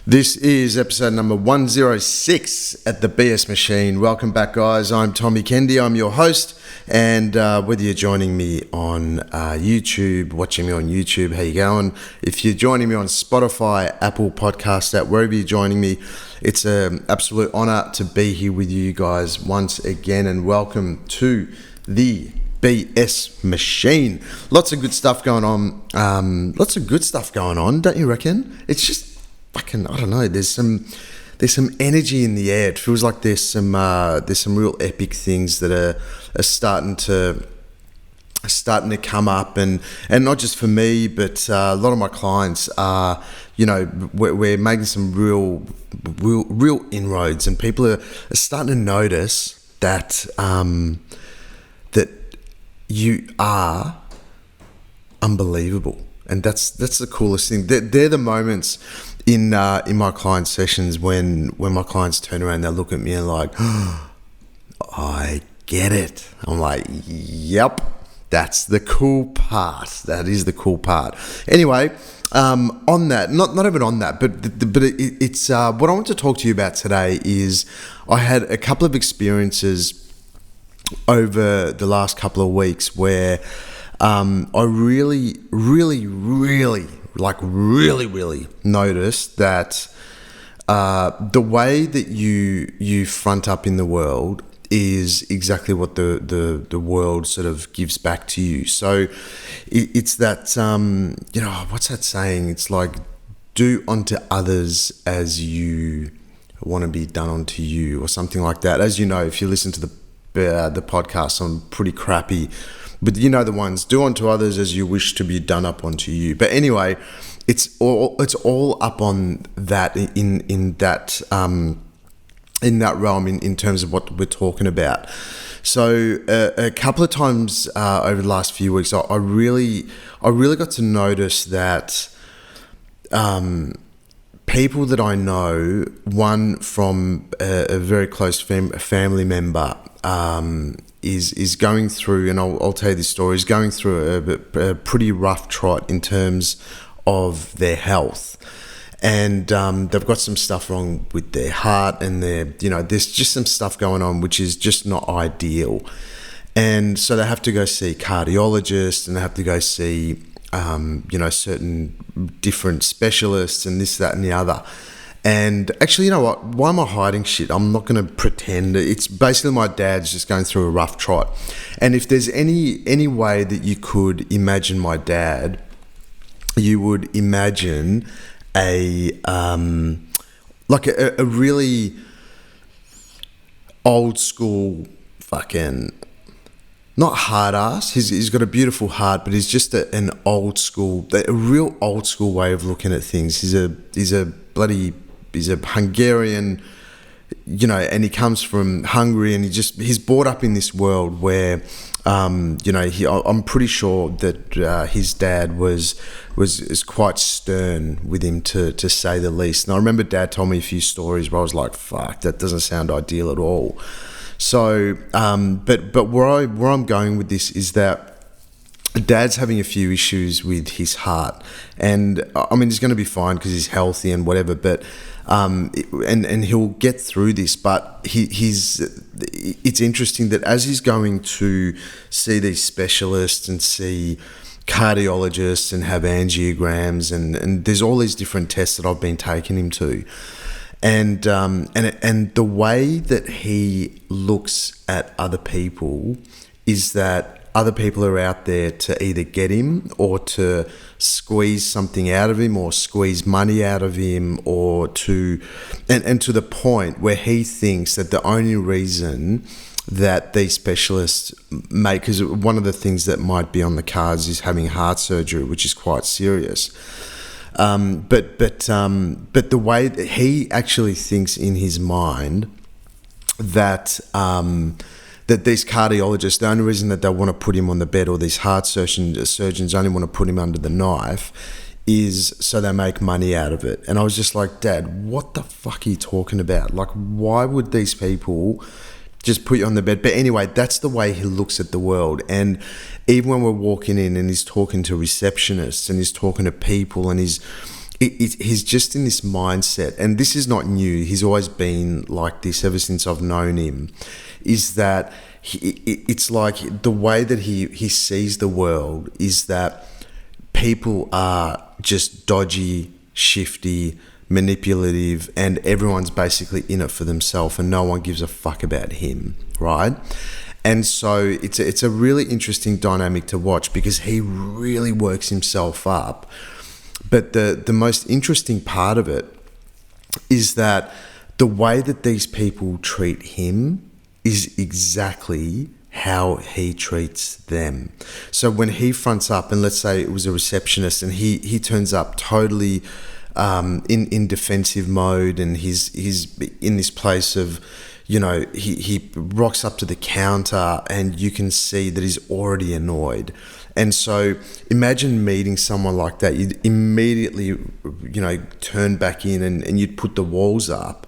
This is episode number 106 at the BS Machine. Welcome back, guys. I'm Tommy Kendi. I'm your host. And whether you're joining me on YouTube, watching me on YouTube, how you going? If you're joining me on Spotify, Apple Podcast, wherever you're joining me, it's an absolute honor to be here with you guys once again. And welcome to the BS Machine. Lots of good stuff going on. Don't you reckon? It's just fucking, I don't know. There's some energy in the air. It feels like there's some real epic things that are starting to come up, and not just for me, but a lot of my clients are. We're making some real inroads, and people are starting to notice that that you are unbelievable, and that's the coolest thing. They're the moments in my client sessions when my clients turn around, they look at me and like, oh, I get it. I'm like, yep, that's the cool part. That is the cool part. Anyway, on that, not even on that, but it's what I want to talk to you about today is I had a couple of experiences over the last couple of weeks where I really noticed that the way that you front up in the world is exactly what the world sort of gives back to you. So it's that, what's that saying? It's like, do unto others as you want to be done unto you, or something like that. As you know, if you listen to the podcast, I'm pretty crappy. But you know the ones, do unto others as you wish to be done up unto you. But anyway, it's all up on that in that realm in terms of what we're talking about. So a couple of times over the last few weeks, I really got to notice that people that I know, one from a very close family member, is going through, and I'll tell you this story, is going through a pretty rough trot in terms of their health. And they've got some stuff wrong with their heart, and there's just some stuff going on which is just not ideal. And so they have to go see cardiologists, and they have to go see certain different specialists, and this, that, and the other. And actually, you know what? Why am I hiding shit? I'm not going to pretend. It's basically my dad's just going through a rough trot. And if there's any way that you could imagine my dad, you would imagine a really old school fucking, not hard ass. He's got a beautiful heart, but he's just a real old school way of looking at things. He's a Hungarian, and he comes from Hungary, and he's brought up in this world where, I'm pretty sure that his dad was quite stern with him, to say the least. And I remember Dad told me a few stories where I was like, fuck, that doesn't sound ideal at all. So, but where I'm going with this is that Dad's having a few issues with his heart, and I mean he's going to be fine because he's healthy and whatever. But and he'll get through this. But it's interesting that as he's going to see these specialists and see cardiologists and have angiograms, and there's all these different tests that I've been taking him to. And the way that he looks at other people is that other people are out there to either get him or to squeeze something out of him, or squeeze money out of him, or to the point where he thinks that the only reason that these specialists make, because one of the things that might be on the cards is having heart surgery, which is quite serious. But the way that he actually thinks in his mind that that these cardiologists, the only reason that they want to put him on the bed, or these heart surgeons only want to put him under the knife, is so they make money out of it. And I was just like, Dad, what the fuck are you talking about? Like, why would these people just put you on the bed? But anyway, that's the way he looks at the world. And even when we're walking in and he's talking to receptionists and he's talking to people and he's he's just in this mindset, and this is not new. He's always been like this ever since I've known him. Is that it's like the way that he sees the world is that people are just dodgy, shifty, manipulative, and everyone's basically in it for themselves, and no one gives a fuck about him, right? And so it's a really interesting dynamic to watch because he really works himself up. But the most interesting part of it is that the way that these people treat him is exactly how he treats them. So when he fronts up, and let's say it was a receptionist, and he turns up totally in defensive mode, and he's in this place of, you know, he rocks up to the counter and you can see that he's already annoyed. And so imagine meeting someone like that. You'd immediately, you know, turn back in and you'd put the walls up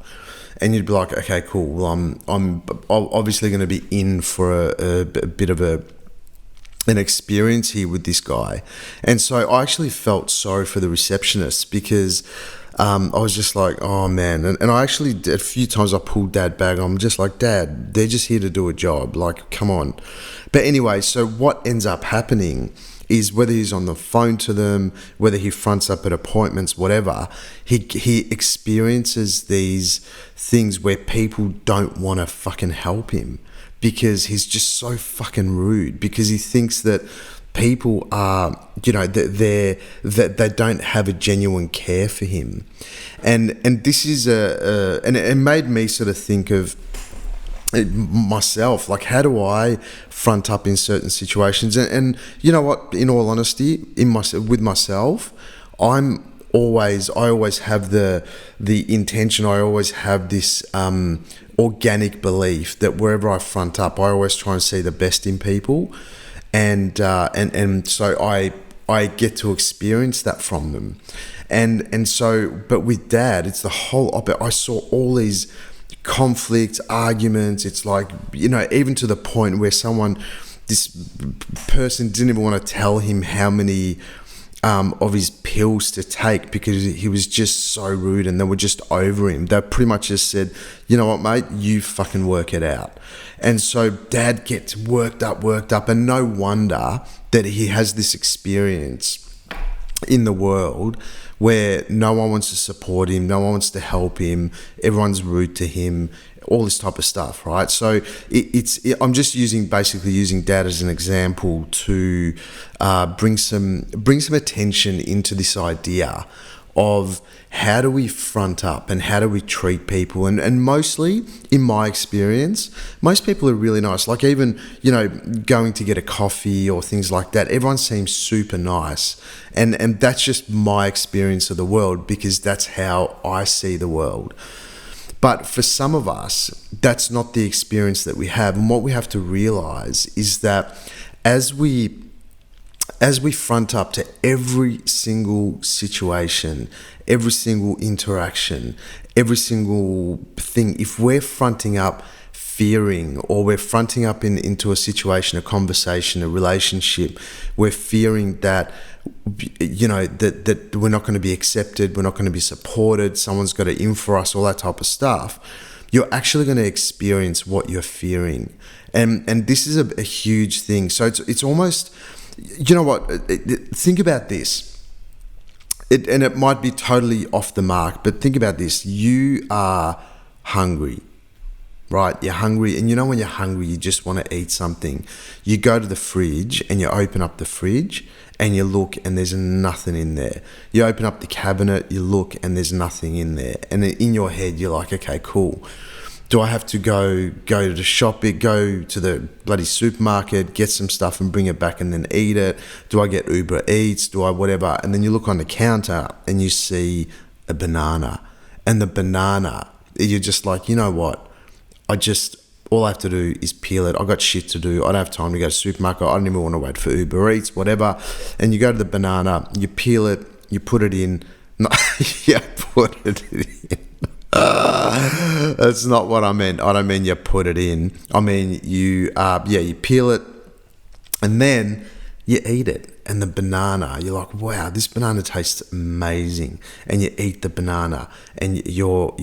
and you'd be like, okay, cool. Well, I'm obviously going to be in for a bit of an experience here with this guy. And so I actually felt sorry for the receptionist because I was just like, oh man. And I actually, a few times I pulled Dad back. I'm just like, Dad, they're just here to do a job. Like, come on. But anyway, so what ends up happening is whether he's on the phone to them, whether he fronts up at appointments, whatever, he experiences these things where people don't want to fucking help him because he's just so fucking rude, because he thinks that people are, you know, that they don't have a genuine care for him. And this is and it made me sort of think of myself, like, how do I front up in certain situations? And you know what, in all honesty, with myself, I always have the intention, I always have this organic belief that wherever I front up, I always try and see the best in people, and so I get to experience that from them, and so, but with Dad, it's the whole opposite. I saw all these conflicts, arguments. It's like, you know, even to the point where this person didn't even want to tell him how many of his pills to take because he was just so rude, and they were just over him. They pretty much just said, you know what, mate, you fucking work it out. And so Dad gets worked up, and no wonder that he has this experience in the world where no one wants to support him, no one wants to help him, everyone's rude to him, all this type of stuff, right? So I'm just basically using Dad as an example to bring some attention into this idea of how do we front up and how do we treat people. And mostly, in my experience, most people are really nice. Like, even, you know, going to get a coffee or things like that, everyone seems super nice. And that's just my experience of the world, because that's how I see the world. But for some of us, that's not the experience that we have. And what we have to realize is that as we front up to every single situation, every single interaction, every single thing, if we're fronting up fearing, or we're fronting up into a situation, a conversation, a relationship, we're fearing that, you know, that we're not going to be accepted, we're not going to be supported, someone's got it in for us, all that type of stuff, you're actually going to experience what you're fearing. And this is a huge thing. So it's almost, you know what, think about this. And it might be totally off the mark, but think about this. You are hungry, right? You're hungry, and you know when you're hungry, you just want to eat something. You go to the fridge and you open up the fridge and you look and there's nothing in there. You open up the cabinet, you look and there's nothing in there. And in your head, you're like, okay, cool. Do I have to go to the shop, go to the bloody supermarket, get some stuff and bring it back and then eat it? Do I get Uber Eats? Do I whatever? And then you look on the counter and you see a banana. And the banana, you're just like, you know what? All I have to do is peel it. I got shit to do. I don't have time to go to the supermarket. I don't even want to wait for Uber Eats, whatever. And you go to the banana, you peel it, you put it in. No, yeah, put it in. That's not what I meant. I don't mean you put it in. I mean you peel it and then you eat it. and the banana, you're like, wow, this banana tastes amazing, and you eat the banana, and you're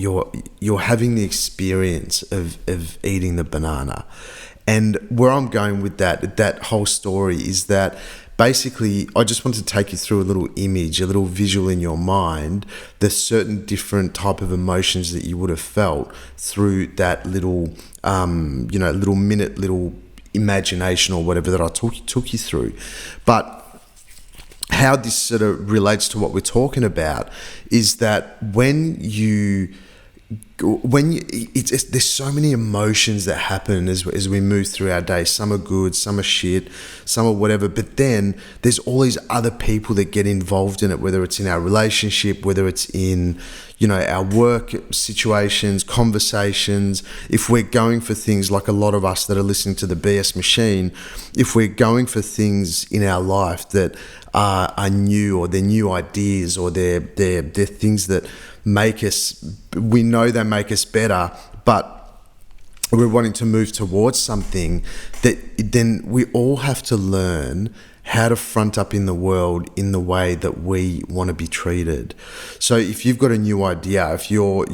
having the experience of eating the banana. And where I'm going with that whole story is that basically, I just want to take you through a little image, a little visual in your mind. There's certain different type of emotions that you would have felt through that little, little imagination or whatever that I took you through. But how this sort of relates to what we're talking about is that there's so many emotions that happen as we move through our day. Some are good, some are shit, some are whatever. But then there's all these other people that get involved in it, whether it's in our relationship, whether it's in, our work situations, conversations. If we're going for things like a lot of us that are listening to the BS Machine, if we're going for things in our life that are new, or they're new ideas, or they're things that we know they make us better, but we're wanting to move towards something, that then we all have to learn how to front up in the world in the way that we want to be treated. So if you've got a new idea, if you're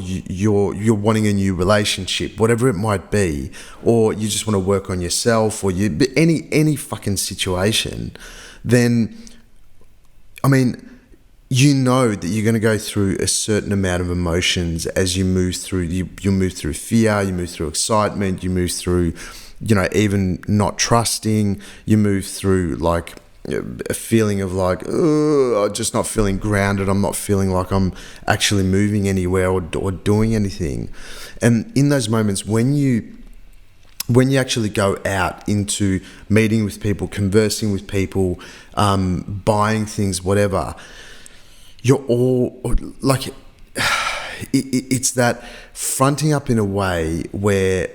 wanting a new relationship, whatever it might be, or you just want to work on yourself, or any fucking situation, then that you're going to go through a certain amount of emotions as you move through. You move through fear, you move through excitement, you move through, even not trusting. You move through like a feeling of like, I'm just not feeling grounded. I'm not feeling like I'm actually moving anywhere or doing anything. And in those moments, when you actually go out into meeting with people, conversing with people, buying things, whatever, you're all like, it's that fronting up in a way where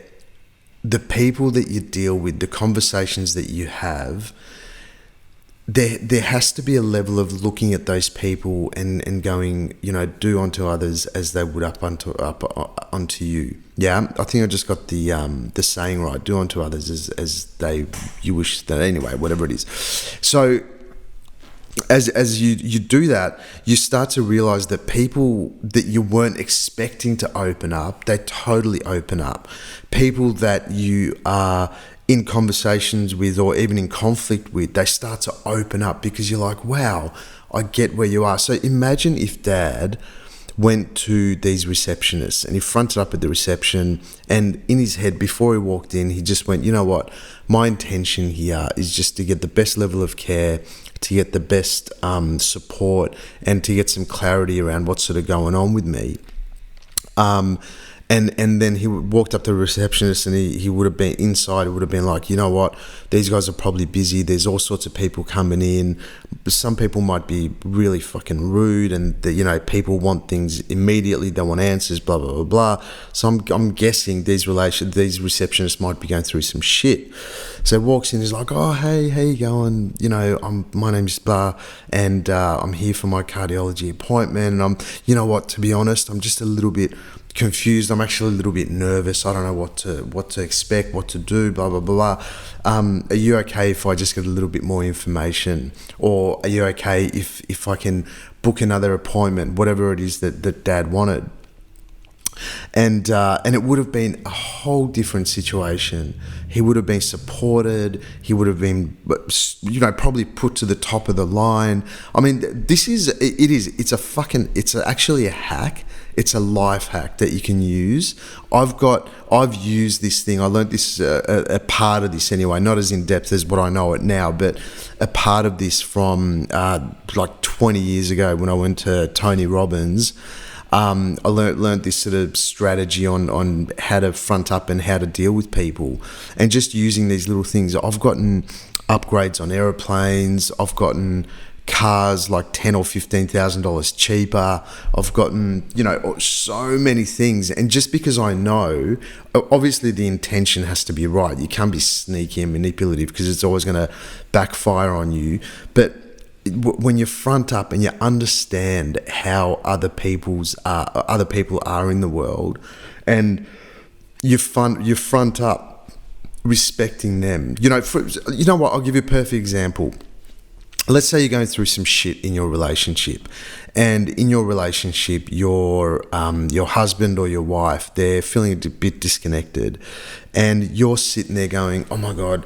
the people that you deal with, the conversations that you have, there has to be a level of looking at those people and going, do unto others as they would up unto you. Yeah, I think I just got the saying right. Do unto others as you wish that. Anyway, whatever it is. So as you do that, you start to realize that people that you weren't expecting to open up, they totally open up. People that you are in conversations with, or even in conflict with, they start to open up, because you're like, wow, I get where you are. So imagine if Dad went to these receptionists and he fronted up at the reception, and in his head, before he walked in, he just went, you know what, my intention here is just to get the best level of care, to get the best support, and to get some clarity around what's sort of going on with me. And then he walked up to the receptionist, and he would have been inside. It would have been like, you know what, these guys are probably busy. There's all sorts of people coming in. Some people might be really fucking rude, and people want things immediately. They want answers, blah blah blah blah. So I'm guessing these receptionists might be going through some shit. So he walks in. He's like, oh hey, how you going? My name's blah, and I'm here for my cardiology appointment. And to be honest, I'm just a little bit confused. I'm actually a little bit nervous. I don't know what to expect, what to do, blah blah blah. Are you okay if I just get a little bit more information, or are you okay if I can book another appointment, whatever it is that Dad wanted? And it would have been a whole different situation. He would have been supported. He would have been, probably put to the top of the line. I mean, it's actually a hack. It's a life hack that you can use. I've used this thing. I learned this, a part of this anyway, not as in depth as what I know it now, but a part of this from like 20 years ago when I went to Tony Robbins. I learned this sort of strategy on how to front up and how to deal with people, and just using these little things. I've gotten upgrades on aeroplanes. I've gotten cars like $10,000 or $15,000 cheaper. I've gotten, so many things. And just because I know, obviously the intention has to be right. You can't be sneaky and manipulative, because it's always going to backfire on you. But when you front up and you understand how other people are in the world, and you front up respecting them. You know what? I'll give you a perfect example. let's say you're going through some shit in your relationship, and in your relationship, your husband or your wife, they're feeling a bit disconnected, and you're sitting there going, oh my God,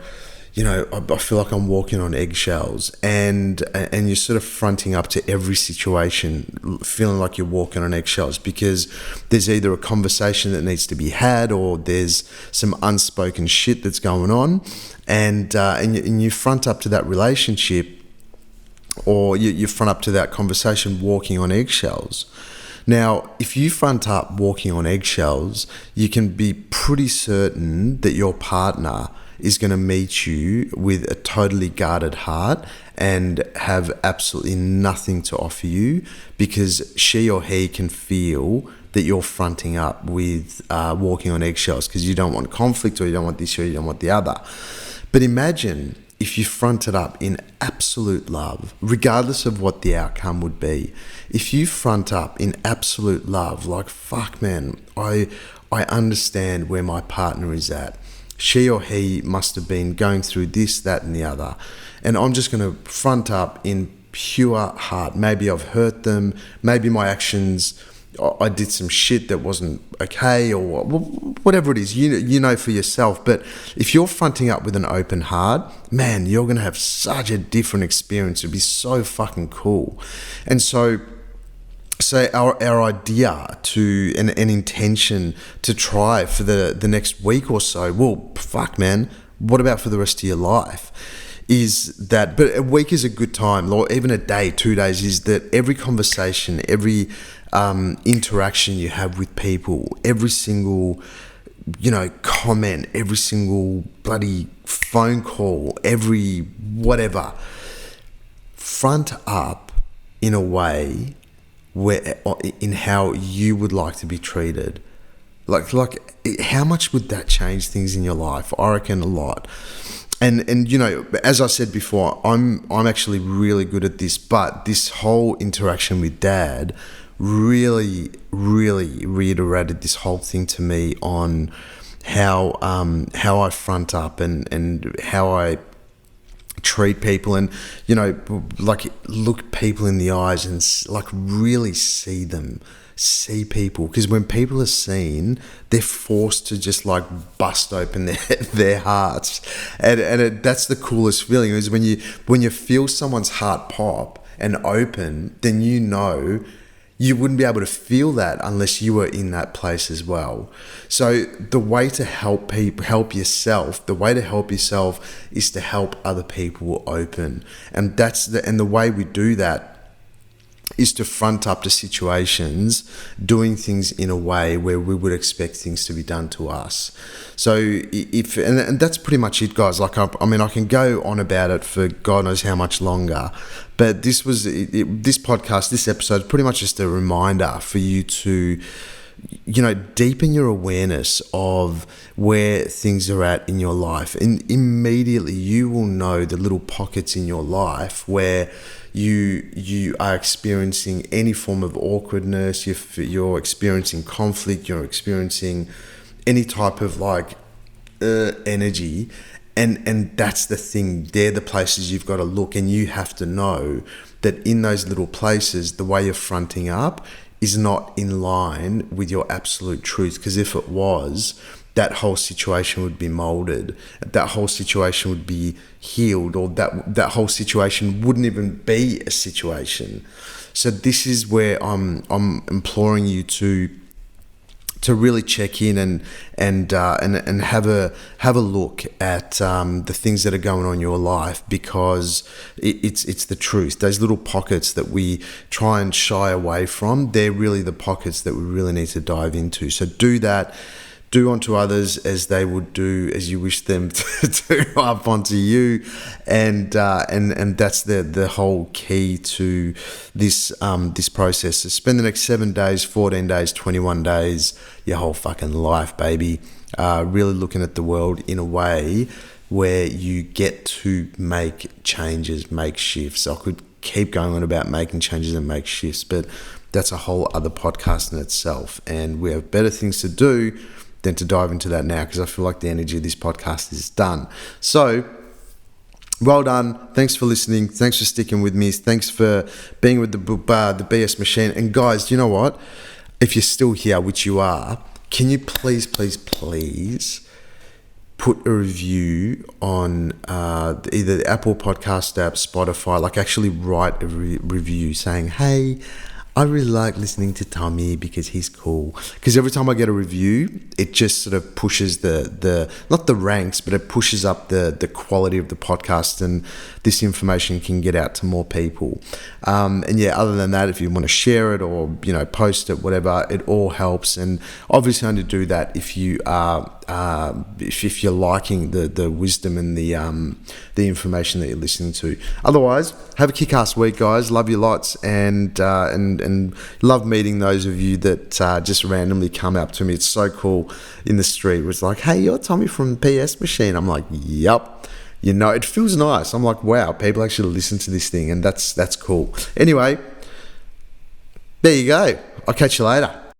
I feel like I'm walking on eggshells, and you're sort of fronting up to every situation, feeling like you're walking on eggshells because there's either a conversation that needs to be had or there's some unspoken shit that's going on, and you front up to that relationship, or you front up to that conversation walking on eggshells. Now, if you front up walking on eggshells, you can be pretty certain that your partner is going to meet you with a totally guarded heart and have absolutely nothing to offer you, because she or he can feel that you're fronting up with walking on eggshells because you don't want conflict, or you don't want this, or you don't want the other. But imagine if you fronted up in absolute love, regardless of what the outcome would be. If you front up in absolute love, like, fuck man, I understand where my partner is at. She or he must have been going through this, that, and the other. And I'm just going to front up in pure heart. Maybe I've hurt them. Maybe my actions, I did some shit that wasn't okay, or whatever it is, you know for yourself. But if you're fronting up with an open heart, man, you're going to have such a different experience. It'd be so fucking cool. And so our idea to an intention to try for the next week or so, well, fuck man, what about for the rest of your life? Is that, but a week is a good time, or even a day, 2 days, is that every conversation, every interaction you have with people, every single comment, every single bloody phone call, every whatever, front up in a way where, in how you would like to be treated. Like how much would that change things in your life? I reckon a lot. And as I said before, I'm actually really good at this, but this whole interaction with Dad really, really reiterated this whole thing to me on how I front up and how I treat people, and like look people in the eyes and like really see people, because when people are seen, they're forced to just like bust open their hearts, and that's the coolest feeling, is when you feel someone's heart pop and open, then you wouldn't be able to feel that unless you were in that place as well. So the way to help yourself is to help other people open. And the way we do that is to front up to situations, doing things in a way where we would expect things to be done to us. So and that's pretty much it, guys. Like, I can go on about it for God knows how much longer, but this podcast, this episode, is pretty much just a reminder for you to, deepen your awareness of where things are at in your life, and immediately you will know the little pockets in your life where you are experiencing any form of awkwardness, you're experiencing conflict, you're experiencing any type of energy, and that's the thing. They're the places you've got to look, and you have to know that in those little places, the way you're fronting up is not in line with your absolute truth, because if it was, that whole situation would be molded, that whole situation would be healed, or that whole situation wouldn't even be a situation. So this is where I'm imploring you to really check in and have a look at the things that are going on in your life, because it's the truth. Those little pockets that we try and shy away from, they're really the pockets that we really need to dive into. So do that. Do unto others as they would do as you wish them to do up onto you, and that's the whole key to this process. So spend the next 7 days, 14 days, 21 days, your whole fucking life, baby, really looking at the world in a way where you get to make changes, make shifts. I could keep going on about making changes and make shifts, but that's a whole other podcast in itself, and we have better things to do than to dive into that now, because I feel like the energy of this podcast is done. So well done. Thanks for listening. Thanks for sticking with me. Thanks for being with the BS machine. And guys, do you know what? If you're still here, which you are, can you please put a review on either the Apple Podcast app, Spotify, like actually write a review saying, hey, I really like listening to Tommy because he's cool. Because every time I get a review, it just sort of pushes the not the ranks, but it pushes up the quality of the podcast, and this information can get out to more people. And yeah, other than that, if you want to share it or, you know, post it, whatever, it all helps. And obviously only do that if you are if you're liking the wisdom and the information that you're listening to. Otherwise, have a kick-ass week, guys. Love you lots, and love meeting those of you that just randomly come up to me. It's so cool in the street. It was like, hey, you're Tommy from PS Machine. I'm like, yep. You know, it feels nice. I'm like, wow, people actually listen to this thing, and that's cool. Anyway, there you go. I'll catch you later.